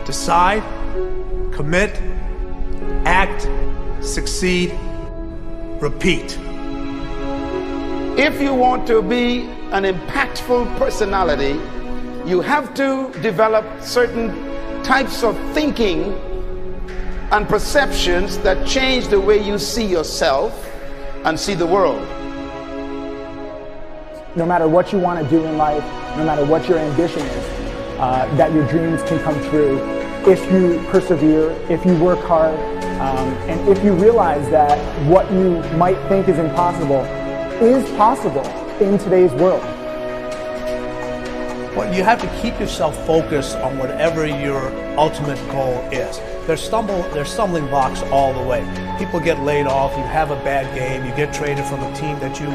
Decide, commit, act, succeed, repeat. If you want to be an impactful personality, you have to develop certain types of thinking and perceptions that change the way you see yourself and see the world. No matter what you want to do in life, no matter what your ambition is, that your dreams can come true if you persevere, if you work hard, and if you realize that what you might think is impossible is possible in today's world. Well, you have to keep yourself focused on whatever your ultimate goal is. There's stumbling blocks all the way. People get laid off, you have a bad game, you get traded from a team that you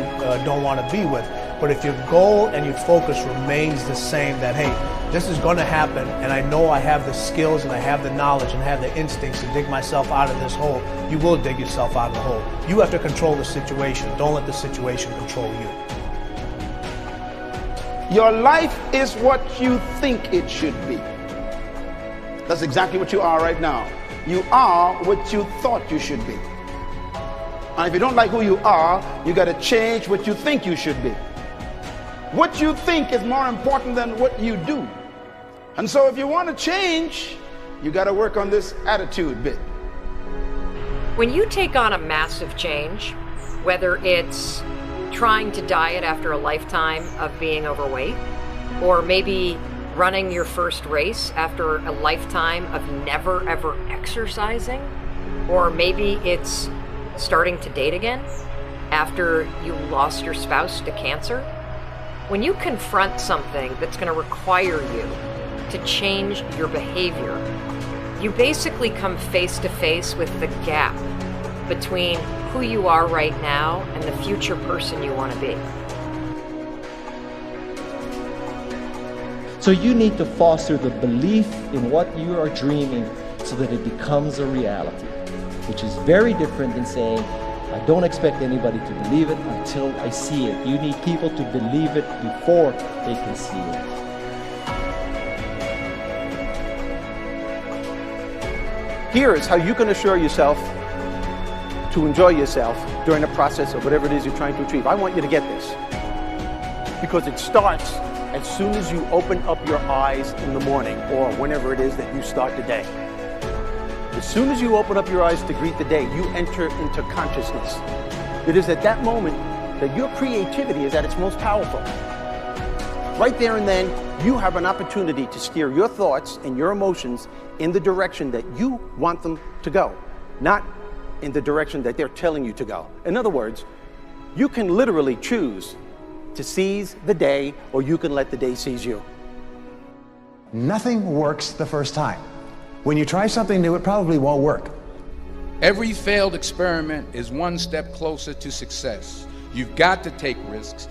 don't want to be with. But if your goal and your focus remains the same, that hey, this is going to happen, and I know I have the skills and I have the knowledge and have the instincts to dig myself out of this hole, you will dig yourself out of the hole. You have to control the situation. Don't let the situation control you. Your life is what you think it should be. That's exactly what you are right now. You are what you thought you should be. And if you don't like who you are, you got to change what you think you should be. What you think is more important than what you do. And so if you want to change, you got to work on this attitude bit. When you take on a massive change, whether it's trying to diet after a lifetime of being overweight, or maybe running your first race after a lifetime of never ever exercising, or maybe it's starting to date again after you lost your spouse to cancer. When you confront something that's going to require you to change your behavior, you basically come face to face with the gap between who you are right now and the future person you want to be. So you need to foster the belief in what you are dreaming so that it becomes a reality, which is very different than saying, I don't expect anybody to believe it until I see it. You need people to believe it before they can see it. Here is how you can assure yourself to enjoy yourself during the process of whatever it is you're trying to achieve. I want you to get this, because it starts as soon as you open up your eyes in the morning, or whenever it is that you start the day. As soon as you open up your eyes to greet the day, you enter into consciousness. It is at that moment that your creativity is at its most powerful. Right there and then, you have an opportunity to steer your thoughts and your emotions in the direction that you want them to go, not in the direction that they're telling you to go. In other words, you can literally choose to seize the day, or you can let the day seize you. Nothing works the first time. When you try something new, it probably won't work. Every failed experiment is one step closer to success. You've got to take risks.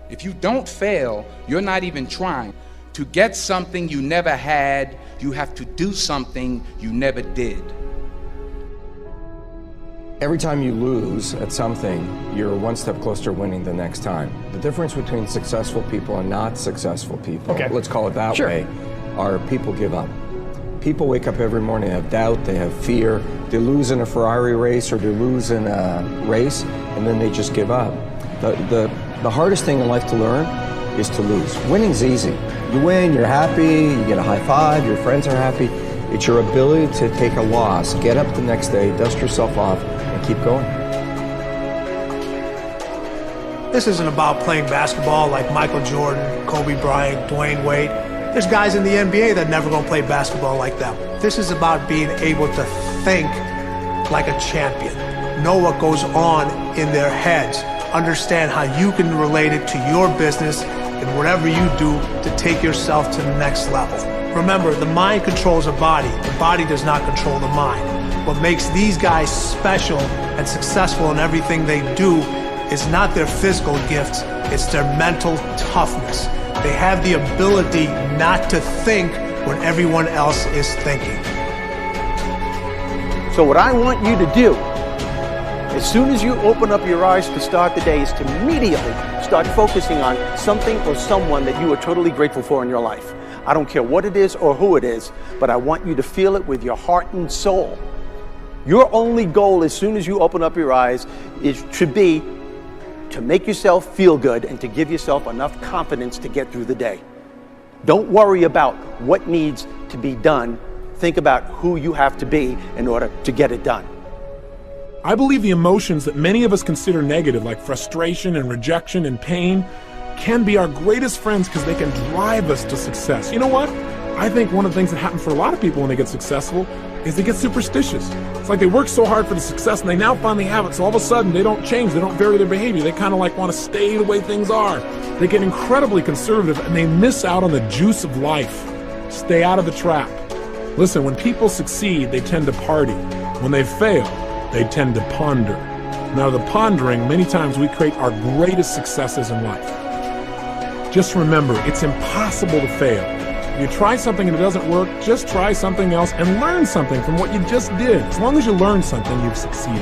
If you don't fail, you're not even trying. To get something you never had, you have to do something you never did. Every time you lose at something, you're one step closer to winning the next time. The difference between successful people and not successful people, let's call it that way, are people give up. People wake up every morning, they have doubt, they have fear, they lose in a Ferrari race or they lose in a race, and then they just give up. The hardest thing in life to learn is to lose. Winning's easy. You win, you're happy, you get a high five, your friends are happy. It's your ability to take a loss, get up the next day, dust yourself off, and keep going. This isn't about playing basketball like Michael Jordan, Kobe Bryant, Dwayne Wade. There's guys in the NBA that never gonna play basketball like them. This is about being able to think like a champion, know what goes on in their heads, understand how you can relate it to your business and whatever you do to take yourself to the next level. Remember, the mind controls the body does not control the mind. What makes these guys special and successful in everything they do is not their physical gifts, it's their mental toughness. They have the ability not to think when everyone else is thinking. So what I want you to do, as soon as you open up your eyes to start the day, is to immediately Start focusing on something or someone that you are totally grateful for in your life. I don't care what it is or who it is, but I want you to feel it with your heart and soul. Your only goal as soon as you open up your eyes should be to make yourself feel good and to give yourself enough confidence to get through the day. Don't worry about what needs to be done. Think about who you have to be in order to get it done. I believe the emotions that many of us consider negative, like frustration and rejection and pain, can be our greatest friends because they can drive us to success. You know what? I think one of the things that happens for a lot of people when they get successful is they get superstitious. It's like they work so hard for the success and they now finally have it, so all of a sudden they don't change, they don't vary their behavior, they kind of like want to stay the way things are. They get incredibly conservative and they miss out on the juice of life. Stay out of the trap. Listen, when people succeed, they tend to party. When they fail, they tend to ponder. Now, the pondering, many times we create our greatest successes in life. Just remember, it's impossible to fail. If you try something and it doesn't work, just try something else and learn something from what you just did. As long as you learn something, you've succeeded.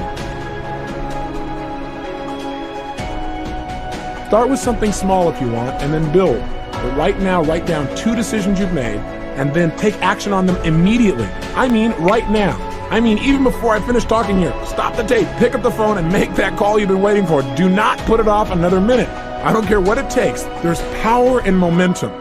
Start with something small if you want, and then build. But right now, write down 2 decisions you've made, and then take action on them immediately. I mean, right now. I mean, even before I finish talking here, stop the tape, pick up the phone, and make that call you've been waiting for. Do not put it off another minute. I don't care what it takes. There's power in momentum.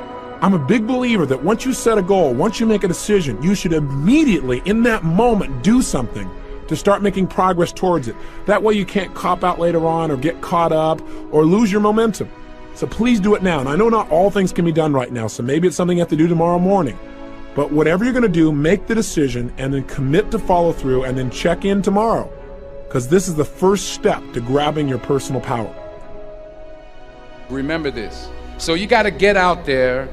I'm a big believer that once you set a goal, once you make a decision, you should immediately, in that moment, do something to start making progress towards it. That way you can't cop out later on or get caught up or lose your momentum. So please do it now. And I know not all things can be done right now, so maybe it's something you have to do tomorrow morning. But whatever you're going to do, make the decision and then commit to follow through and then check in tomorrow. Because this is the first step to grabbing your personal power. Remember this. So you got to get out there.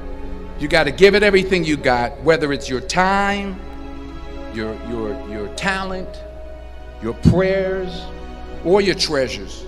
You got to give it everything you got, whether it's your time, your talent, your prayers, or your treasures.